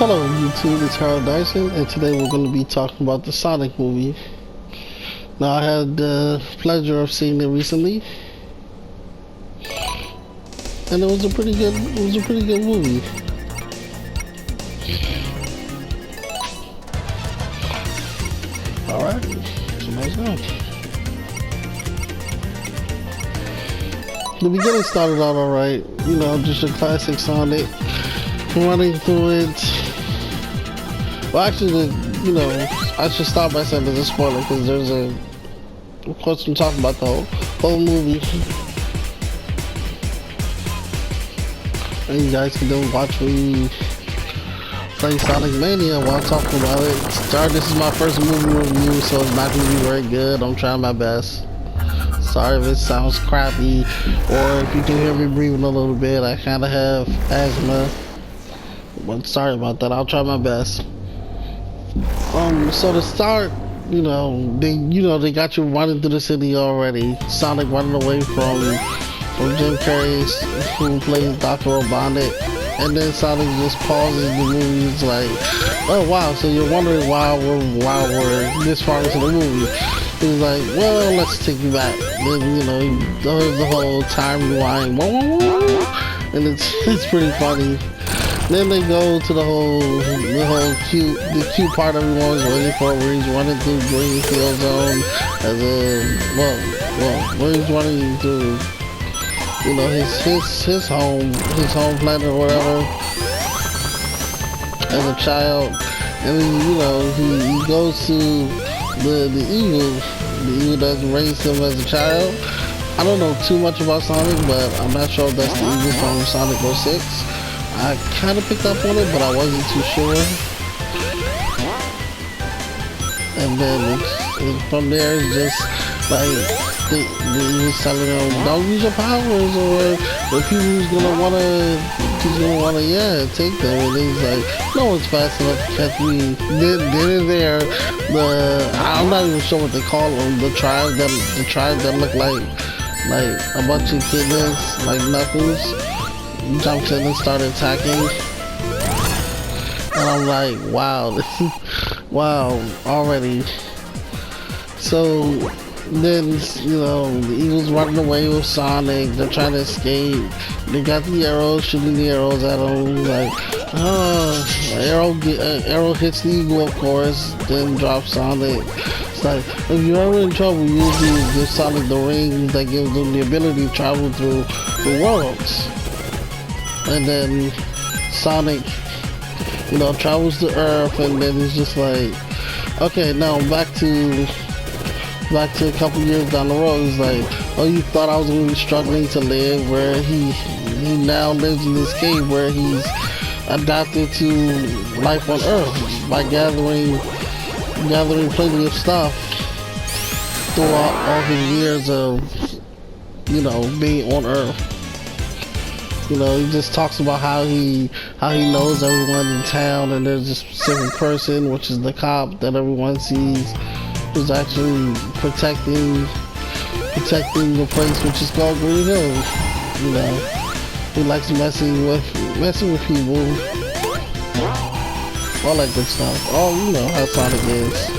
Hello YouTube, it's Harold Dyson, and today we're going to be talking about the Sonic movie. Now I had the pleasure of seeing it recently, and it was a pretty good movie. Alright, so let's go. The beginning started out alright, you know, just a classic Sonic running through it. Well, actually, I should start by saying there's a spoiler because of course, I'm talking about the whole movie, and you guys can then watch me play Sonic Mania while talking about it. This is my first movie review, so it's not gonna be very good. I'm trying my best. Sorry if it sounds crappy, or if you can hear me breathing a little bit. I kind of have asthma, but sorry about that. I'll try my best. So to start, they got you running through the city already. Sonic running away from Jim Carrey, who plays Dr. Robotnik, and then Sonic just pauses the movie. It's like, oh wow, so you're wondering why we're this far into the movie. He's like, well, let's take you back. Then he does the whole time rewind, and it's pretty funny. Then they go to the cute part everyone was waiting for, where he's running through Greenfield Zone where he's running through, his home planet or whatever as a child, and then he goes to the eagle that raised him as a child. I don't know too much about Sonic, but I'm not sure if that's the eagle from Sonic 06. I kind of picked up on it, but I wasn't too sure. And then from there, it's just like he was telling them, don't use your powers, or the people who's gonna wanna take them. And he's like, no one's fast enough to catch me. Then I'm not even sure what they call them. The tribe that look like a bunch of kittens, like Knuckles, jumped in and started attacking, and I'm like, wow, wow, already. So then, the Eagles running away with Sonic, they're trying to escape, they got the arrows, shooting the arrows at them, like, arrow hits the Eagle, of course, then drops Sonic. It's like, if you're ever in trouble, usually give Sonic the ring that gives them the ability to travel through the worlds. And then Sonic, travels to Earth, and then he's just like, okay, now back to a couple years down the road. He's like, oh, you thought I was gonna be struggling to live, where he now lives in this cave where he's adapted to life on Earth by gathering plenty of stuff throughout all his years of being on Earth. He just talks about how he knows everyone in town, and there's a specific person, which is the cop that everyone sees, who's actually protecting the place, which is called Green Hill. He likes messing with people, all that good stuff. Oh, you know how Sonic is.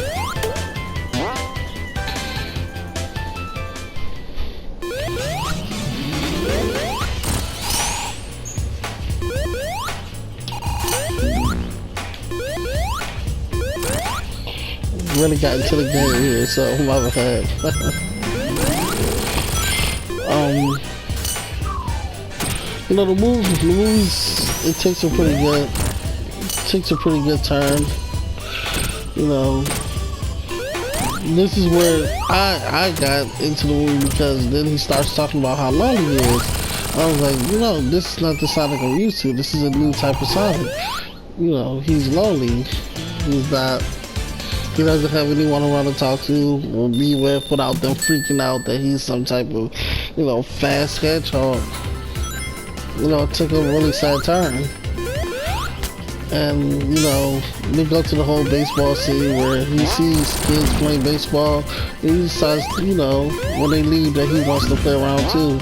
Really got into the game here, so my bad. The movies, it takes a pretty good turn. This is where I got into the movie, because then he starts talking about how long he is. I was like, this is not the Sonic I'm used to. This is a new type of Sonic. He's lonely. He doesn't have anyone around to talk to or be with without them freaking out that he's some type of, fast hedgehog. It took a really sad turn. And, they go to the whole baseball scene where he sees kids playing baseball, and he decides, when they leave, that he wants to play around too.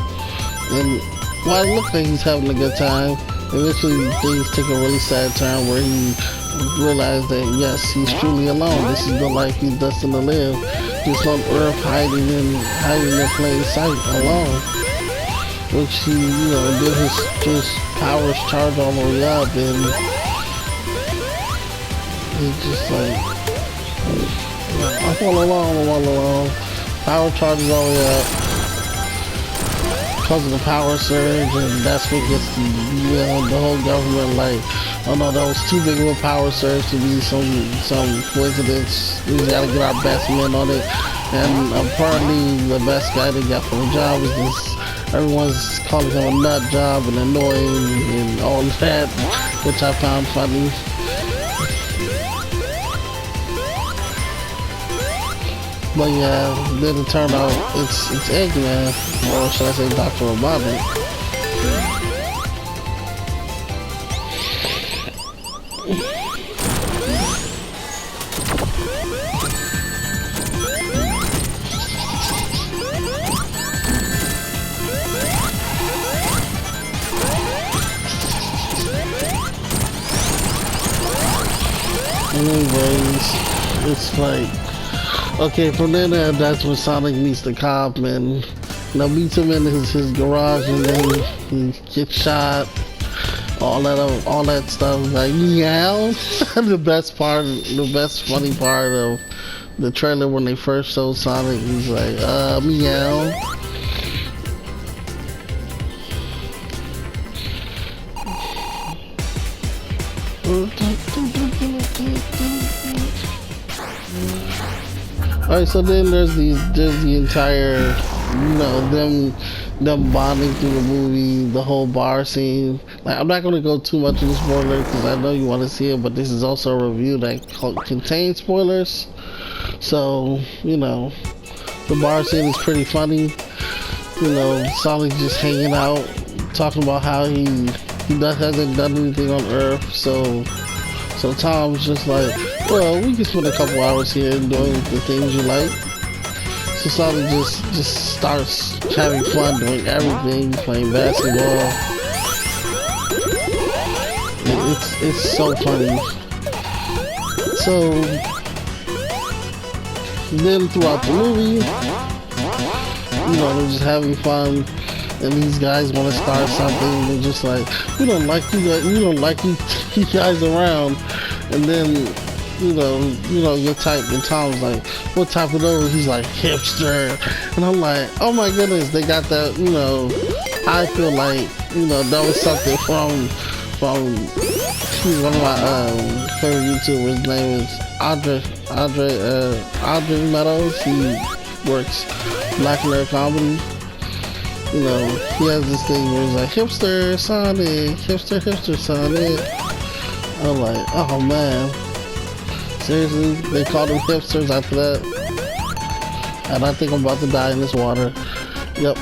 And while it looks like he's having a good time, Eventually, things take a really sad turn where he realized that yes, he's truly alone. This is the life he's destined to live, just on Earth, hiding in plain sight, alone. Which he, did his powers charge all the way up, and he's just like, I'm all alone, I'm all alone. Power charges all the way up, causing the power surge, and that's what gets the whole government like, oh no, that was too big of a power surge to be some coincidence. We gotta get our best men on it, and apparently the best guy they got for the job is this. Everyone's calling him a nut job and annoying and all that, which I found funny. But yeah, then it turned out it's Eggman, or should I say Dr. Robotnik. Anyways, it's like, okay, from then on, that's when Sonic meets the cop, and meets him in his garage, and then he gets shot. All that stuff, like meow. The best funny part of the trailer when they first showed Sonic, he's like, meow. Alright, so then there's the entire, them bonding through the movie, the whole bar scene. Like, I'm not gonna go too much into spoilers because I know you want to see it, but this is also a review that contains spoilers. So, the bar scene is pretty funny. Sonic just hanging out, talking about how he hasn't done anything on Earth, so Tom's just like, well, we can spend a couple hours here doing the things you like. So Sonic just starts having fun doing everything, playing basketball. It's so funny. So then throughout the movie, they're just having fun. And these guys want to start something. They're just like, we don't like you guys. We don't like you guys around. And then, your type. And Tom's like, what type of those? He's like, hipster. And I'm like, oh my goodness, they got that. I feel like, that was something from one of my favorite YouTubers. His name is Andre Meadows. He works Black Nerd Comedy. He has this thing where he's like, hipster Sonic, hipster Sonic. I'm like, oh man. Seriously? They called them hipsters after that? And I think I'm about to die in this water. Yep.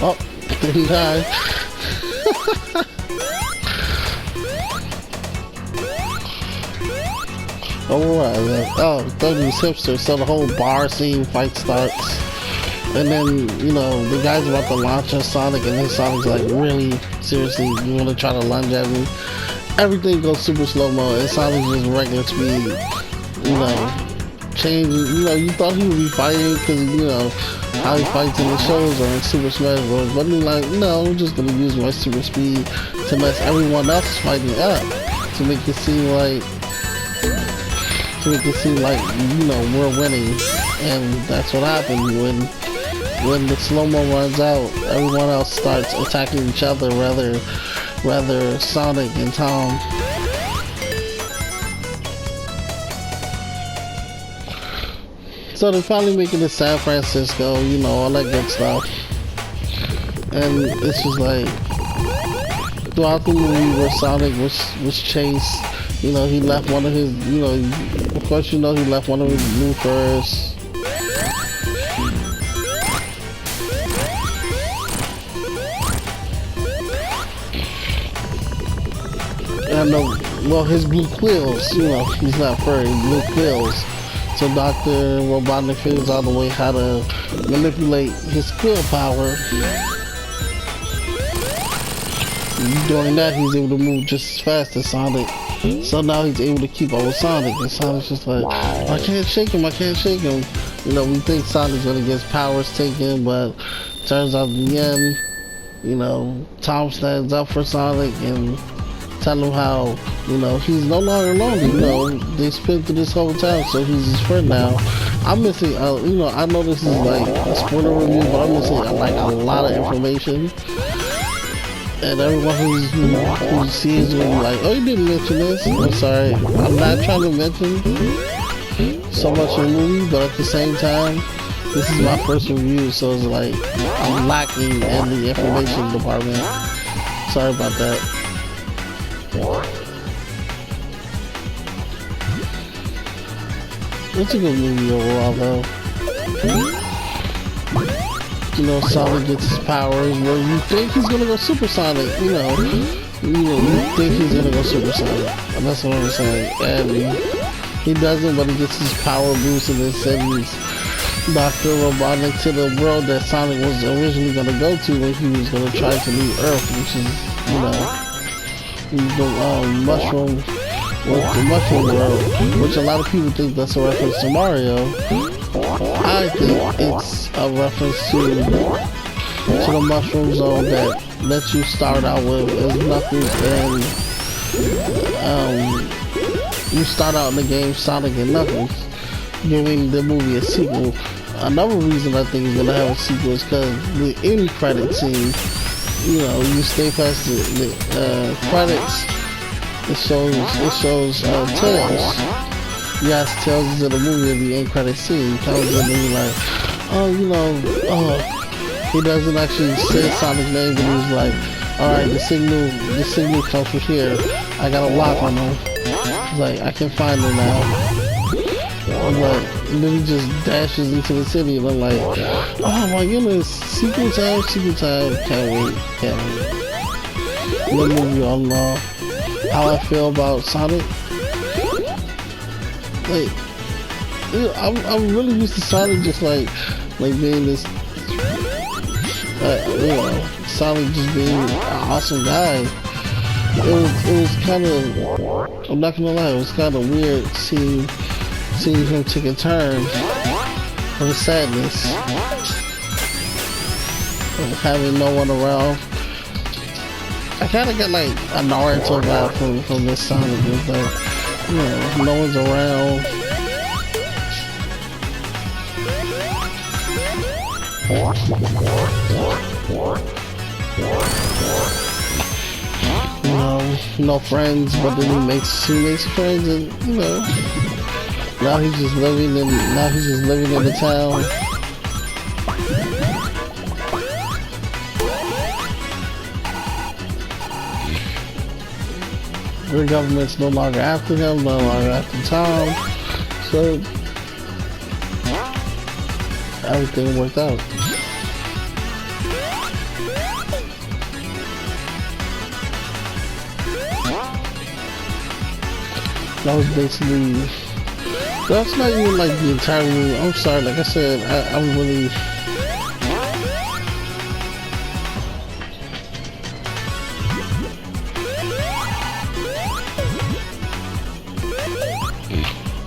Oh, didn't die. Alright, oh, those hipsters, so the whole bar scene fight starts. And then, the guy's about to launch at Sonic, and then Sonic's like, really? Seriously, you wanna try to lunge at me? Everything goes super slow-mo, and Sonic's just regular speed. Changing, you thought he would be fighting, because, how he fights in the shows or in Super Smash Bros. But he's like, no, I'm just gonna use my super speed to mess everyone else fighting up. To make it seem like, we're winning. And that's what happened when the slow-mo runs out, everyone else starts attacking each other, rather Sonic and Tom. So they're finally making it to San Francisco, all that good stuff. And it's just like, throughout the movie where Sonic was chased, he left one of his, of course he left one of his blue furs. And well, his blue quills, he's not furry, blue quills. So Dr. Robotnik figures out a way how to manipulate his skill power. Doing that, he's able to move just as fast as Sonic. So now he's able to keep up with Sonic, and Sonic's just like, I can't shake him, I can't shake him. You know, we think Sonic's gonna get his powers taken, but turns out in the end, you know, Tom stands up for Sonic and tell him how, you know, he's no longer lonely. You know, they spent through this whole time, so he's his friend now. I'm missing, you know, I know this is like a spoiler review, but I'm missing like a lot of information. And everyone who sees me like, oh, you didn't mention this. I'm sorry. I'm not trying to mention so much in the movie, but at the same time, this is my first review, so it's like I'm lacking in the information department. Sorry about that. It's a good movie overall, though. You know, Sonic gets his powers where you think he's gonna go Super Sonic, you think he's gonna go Super Sonic. And that's what I'm saying. And he doesn't, but he gets his power boost and then sends Dr. Robotnik to the world that Sonic was originally gonna go to when he was gonna try to leave Earth, which is, you know, the mushroom world, which a lot of people think that's a reference to Mario. I think it's a reference to the mushroom zone that lets you start out with as Knuckles and you start out in the game Sonic and Knuckles, giving the movie a sequel. Another reason I think it's gonna have a sequel is because the end credit scene, you know, you stay past the credits, it shows Tails. Yes, Tails is in the movie in the end credit scene. Tails in the movie like, oh, you know, he doesn't actually say Sonic's name, but he's like, alright, the signal comes from here. I got a lock on him. He's like, I can find him now. I'm like, and then he just dashes into the city, and I'm like, oh my goodness, sequel time, can't wait. The movie on how I feel about Sonic. Like, you know, I'm really used to Sonic just like being this, you know, Sonic just being an awesome guy. It was kind of, I'm not gonna lie, it was kind of weird seeing him take a turn of sadness, of having no one around. I kind of got like a Naruto vibe from this Sonic. It's like, you know, no one's around. You know, no friends, but then he makes friends, and you know, now he's just living in the town. The government's no longer after him, no longer after Tom, so everything worked out. That was basically, that's not even like the entire movie. I'm sorry, like I said, I'm really,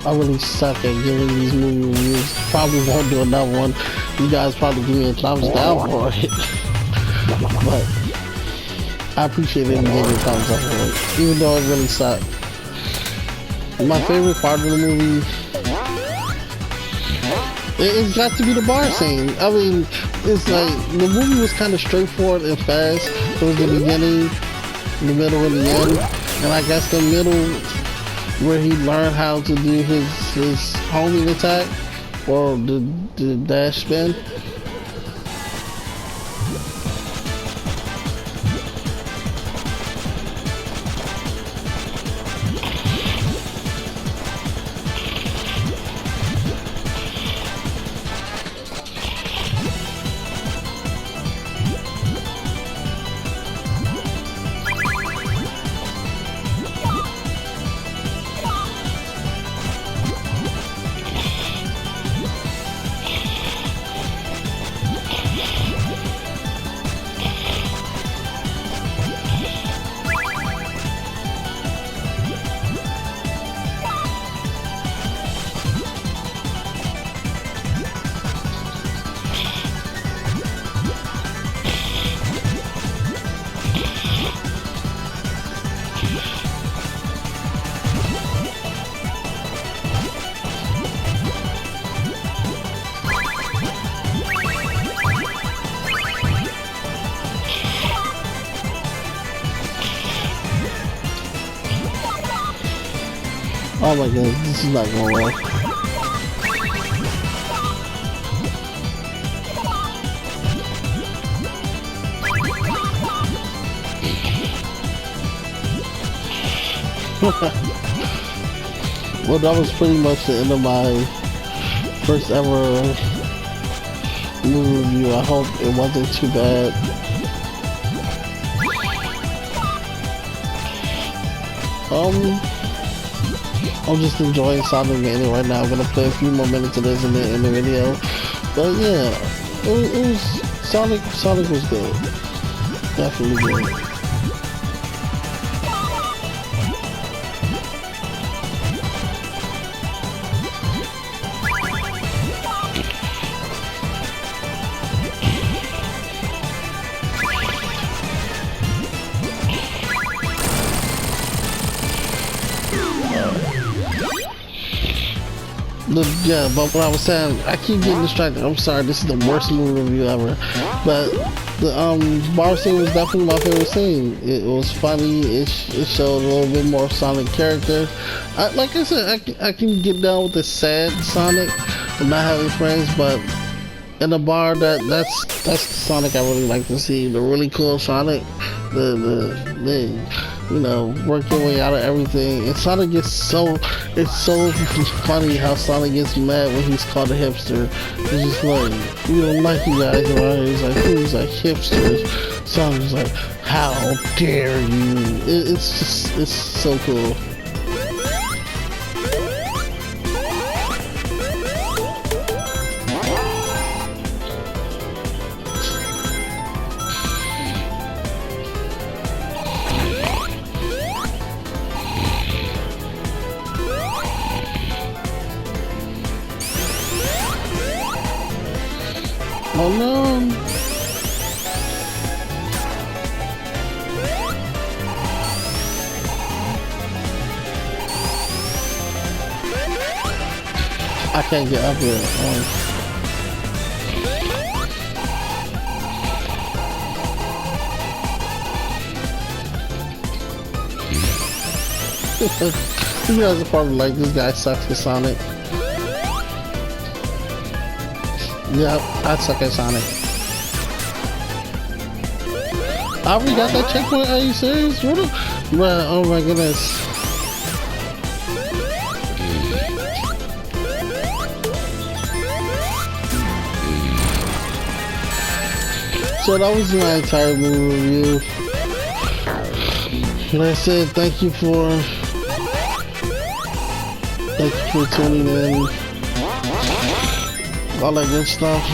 I really suck at giving these movie reviews. Probably won't do another one. You guys probably give me a thumbs down for it. But I appreciate it and give me a thumbs up for it. Even though it really sucked. My favorite part of the movie, it's got to be the bar scene. I mean, it's like, the movie was kind of straightforward and fast. It was the beginning, the middle, and the end. And I guess the middle, where he learned how to do his homing attack, or the dash spin. Oh my goodness, this is not going well. Well, that was pretty much the end of my first ever movie review. I hope it wasn't too bad. I'm just enjoying Sonic Mania right now. I'm gonna play a few more minutes of this in the video. But yeah, it was Sonic was good. Definitely good. Yeah, but what I was saying, I keep getting distracted. I'm sorry, this is the worst movie review ever. But the bar scene was definitely my favorite scene. It was funny. It showed a little bit more Sonic character. Like I said, I can get down with the sad Sonic and not having friends, but in the bar, that's the Sonic I really like to see. The really cool Sonic, the you know, work your way out of everything. And Sonic gets it's so funny how Sonic gets mad when he's called a hipster. It's just like, we don't like you guys around here. He's like, who's like hipsters? Sonic's like, how dare you? It's so cool. Oh no! I can't get up here. You guys are probably like, this guy sucks at Sonic. Yep, I suck at Sonic. I already got that checkpoint, are you serious? What bruh, oh my goodness. So that was my entire movie review. And I said thank you for tuning in. All that good stuff.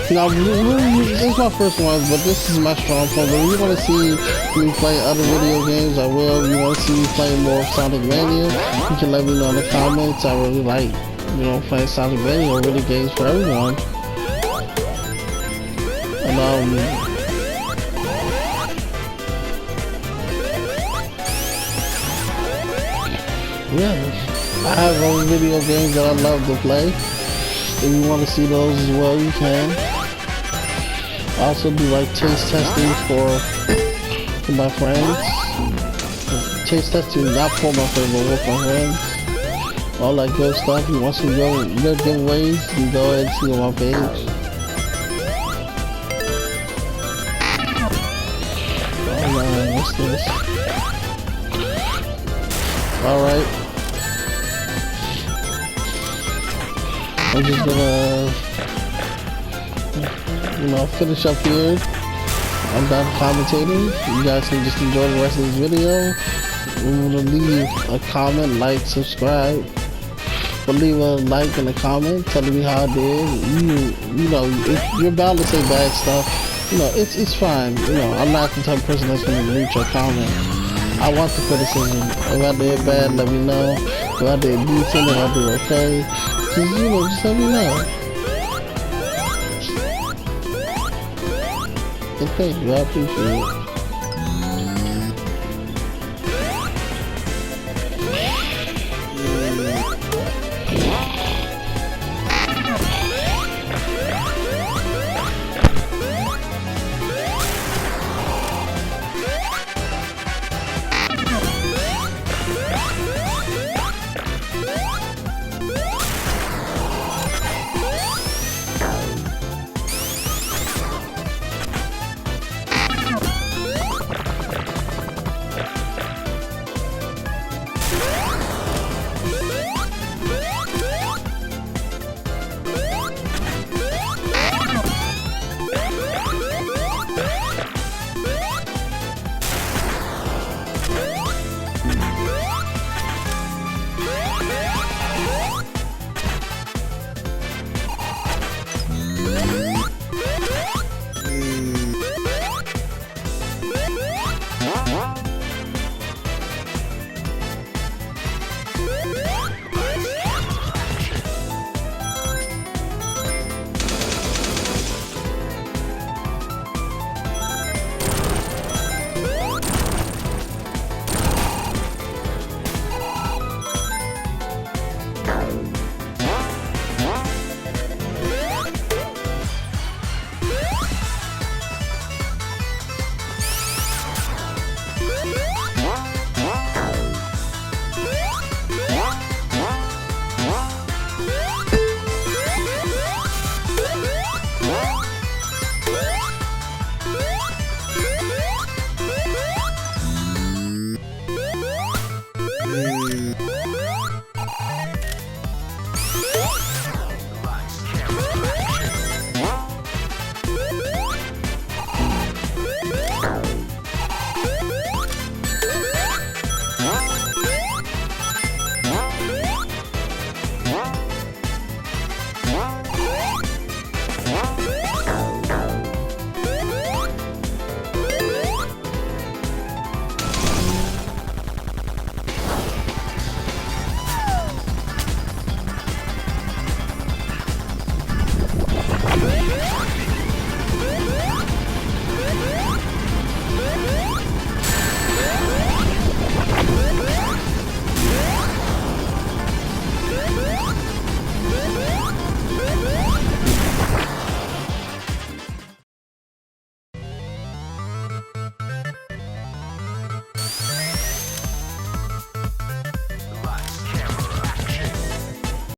Now, this is my first one, but this is my strong point. But if you want to see me play other video games, I will. If you want to see me play more Sonic Mania, you can let me know in the comments. I really like, you know, playing Sonic Mania or really games for everyone. And yeah, I have other video games that I love to play. If you want to see those as well, you can. I also do like taste testing for my friends. Taste testing not for my friends, but with my friends. All that good stuff. You want some good giveaways, you can go ahead and see on my page. Oh man, what's this? Alright. I'm just gonna, you know, finish up here. I'm done commentating. You guys can just enjoy the rest of this video. Remember to leave a comment, like, subscribe. But leave a like and a comment telling me how I did. You know, if you're bound to say bad stuff, you know, it's fine. You know, I'm not the type of person that's gonna read your comment. I want the criticism. If I did bad, let me know. If I did decent, if I did okay. Just, you know, just let me know. And thank you, I appreciate it.